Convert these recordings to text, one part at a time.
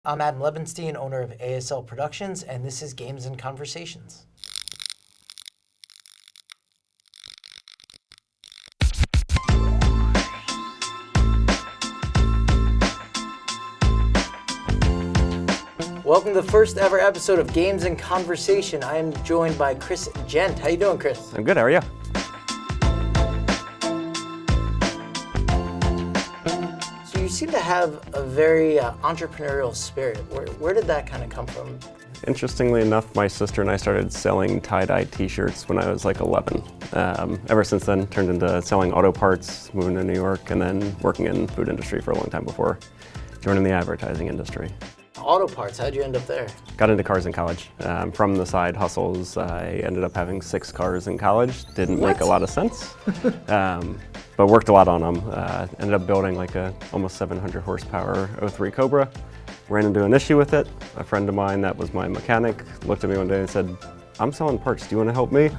I'm Adam Lebenstein, owner of ASL Productions, and this is Games and Conversations. Welcome to the first ever episode of Games and Conversation. I am joined by Chris Ghent. How you doing, Chris? I'm good, how are you? So you seem to have a very entrepreneurial spirit. Where did that kind of come from? Interestingly enough, my sister and I started selling tie-dye t-shirts when I was like 11. Ever since then, turned into selling auto parts, moving to New York, and then working in the food industry for a long time before joining the advertising industry. Auto parts, how'd you end up there? Got into cars in college. From the side hustles, I ended up having 6 cars in college. Didn't make a lot of sense, but worked a lot on them. Ended up building like a almost 700 horsepower 03 Cobra. Ran into an issue with it. A friend of mine that was my mechanic looked at me one day and said, "I'm selling parts, do you want to help me?"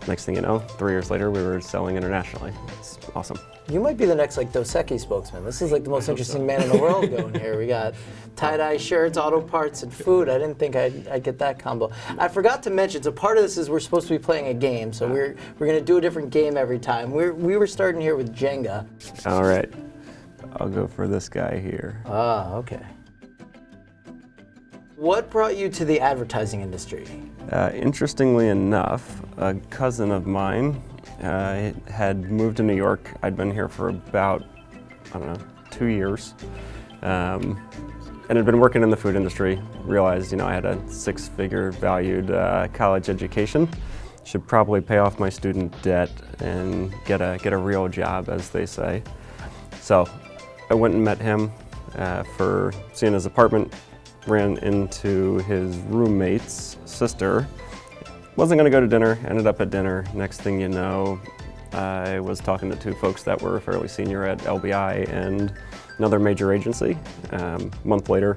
Next thing you know, 3 years later, we were selling internationally. It's awesome. You might be the next like Dos Equis spokesman. This is like the most interesting man in the world going here. We got tie-dye shirts, auto parts, and food. I didn't think I'd get that combo. I forgot to mention, so part of this is we're supposed to be playing a game, so we're gonna do a different game every time. We were starting here with Jenga. All right, I'll go for this guy here. Ah, okay. What brought you to the advertising industry? Interestingly enough, a cousin of mine had moved to New York. I'd been here for about, 2 years. And had been working in the food industry. Realized, I had a 6-figure valued college education. Should probably pay off my student debt and get a real job, as they say. So I went and met him for seeing his apartment. Ran into his roommate's sister. Wasn't gonna go to dinner, ended up at dinner. Next thing you know, I was talking to 2 folks that were fairly senior at LBI and another major agency. A month later,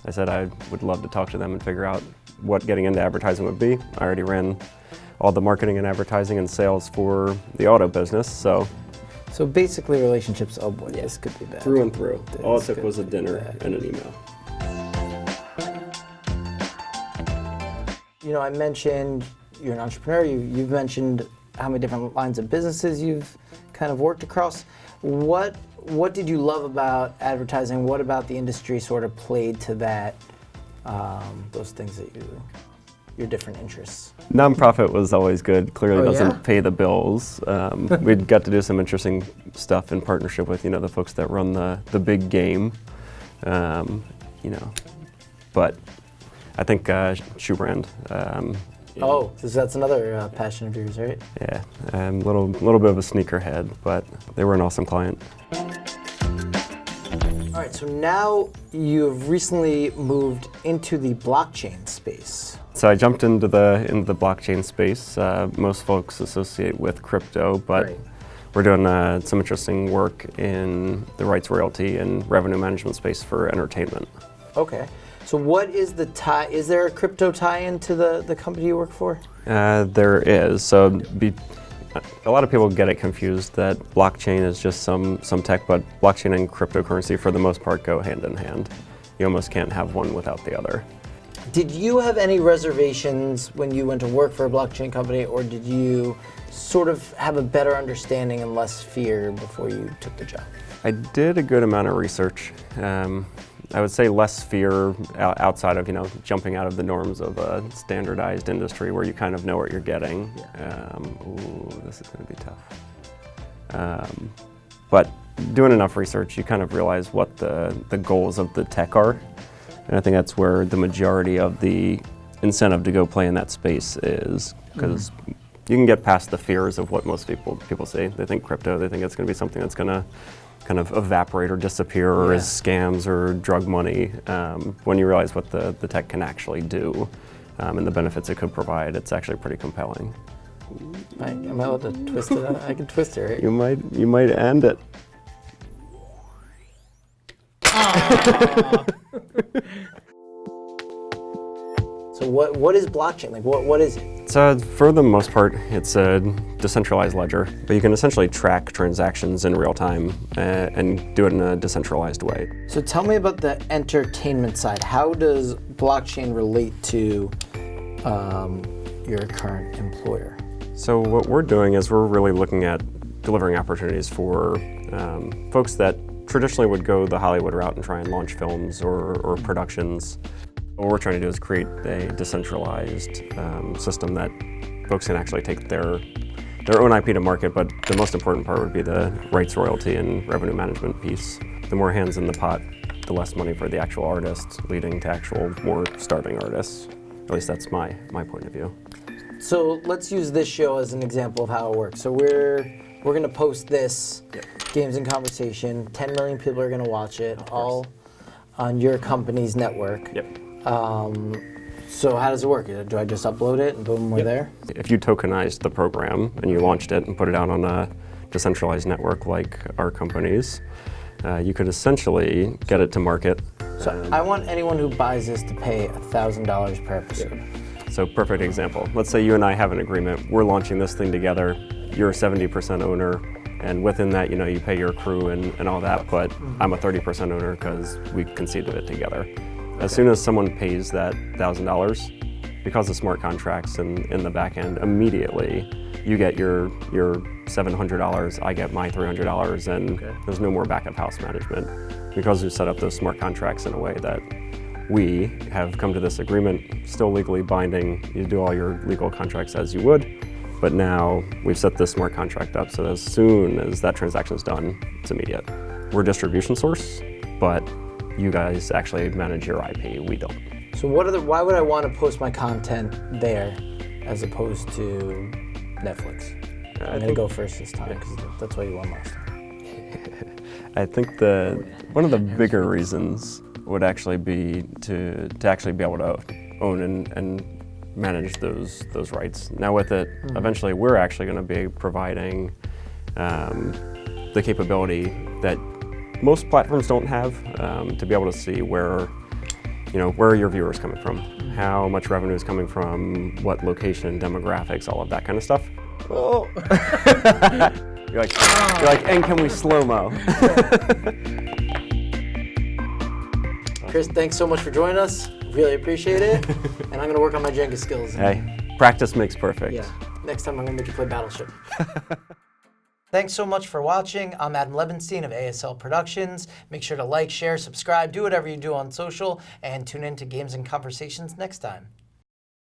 I said I would love to talk to them and figure out what getting into advertising would be. I already ran all the marketing and advertising and sales for the auto business, so. So basically relationships, oh boy, this could be bad. Through and through. All it took was a dinner and an email. I mentioned you're an entrepreneur. You've mentioned how many different lines of businesses you've kind of worked across. What did you love about advertising? What about the industry sort of played to that, those things that your different interests? Nonprofit was always good. Clearly doesn't pay the bills. We got to do some interesting stuff in partnership with, the folks that run the big game, but I think shoe brand. That's another passion of yours, right? Yeah, I'm a little bit of a sneakerhead, but they were an awesome client. All right, so now you've recently moved into the blockchain space. So I jumped into the blockchain space. Most folks associate with crypto, but we're doing some interesting work in the rights royalty and revenue management space for entertainment. Okay. So what is the tie? Is there a crypto tie-in to the company you work for? There is. So a lot of people get it confused that blockchain is just some tech, but blockchain and cryptocurrency for the most part go hand in hand. You almost can't have one without the other. Did you have any reservations when you went to work for a blockchain company, or did you sort of have a better understanding and less fear before you took the job? I did a good amount of research. I would say less fear outside of, jumping out of the norms of a standardized industry where you kind of know what you're getting. This is going to be tough. But doing enough research, you kind of realize what the goals of the tech are. And I think that's where the majority of the incentive to go play in that space is, because you can get past the fears of what most people say. They think crypto, they think it's going to be something that's going to kind of evaporate or disappear or is scams or drug money. When you realize what the tech can actually do and the benefits it could provide, it's actually pretty compelling. Am I allowed to twist it? I can twist it, right? You might end it. So What is blockchain? Like, what is it? So for the most part, it's a decentralized ledger, but you can essentially track transactions in real time and do it in a decentralized way. So tell me about the entertainment side. How does blockchain relate to your current employer? So what we're doing is we're really looking at delivering opportunities for folks that traditionally would go the Hollywood route and try and launch films or productions. What we're trying to do is create a decentralized system that folks can actually take their own IP to market, but the most important part would be the rights royalty and revenue management piece. The more hands in the pot, the less money for the actual artists, leading to actual more starving artists. At least that's my point of view. So let's use this show as an example of how it works. So we're gonna post this Games in Conversation. 10 million people are gonna watch it, all on your company's network. Yep. So how does it work? Do I just upload it and boom, we're there? If you tokenized the program and you launched it and put it out on a decentralized network like our company's, you could essentially get it to market. So I want anyone who buys this to pay $1,000 per episode. So perfect example. Let's say you and I have an agreement. We're launching this thing together. You're a 70% owner. And within that, you pay your crew and all that, but I'm a 30% owner because we conceded it together. As soon as someone pays that $1,000, because of smart contracts in the back end, immediately you get your $700, I get my $300, and there's no more back of house management. Because we set up those smart contracts in a way that we have come to this agreement, still legally binding. You do all your legal contracts as you would, but now we've set this smart contract up so that as soon as that transaction is done, it's immediate. We're a distribution source, but you guys actually manage your IP, we don't. So why would I want to post my content there as opposed to Netflix? I'm going to go first this time because that's what you won last time. I think one of the bigger reasons would actually be to actually be able to own and manage those rights. Now with it, eventually we're actually going to be providing the capability that most platforms don't have, to be able to see where are your viewers coming from, how much revenue is coming from, what location, demographics, all of that kind of stuff. Oh. you're like, and can we slow-mo? Chris, thanks so much for joining us. Really appreciate it. And I'm going to work on my Jenga skills. Hey, practice makes perfect. Yeah. Next time I'm going to make you play Battleship. Thanks so much for watching. I'm Adam Lebenstein of ASL Productions. Make sure to like, share, subscribe, do whatever you do on social, and tune in to Games and Conversations next time.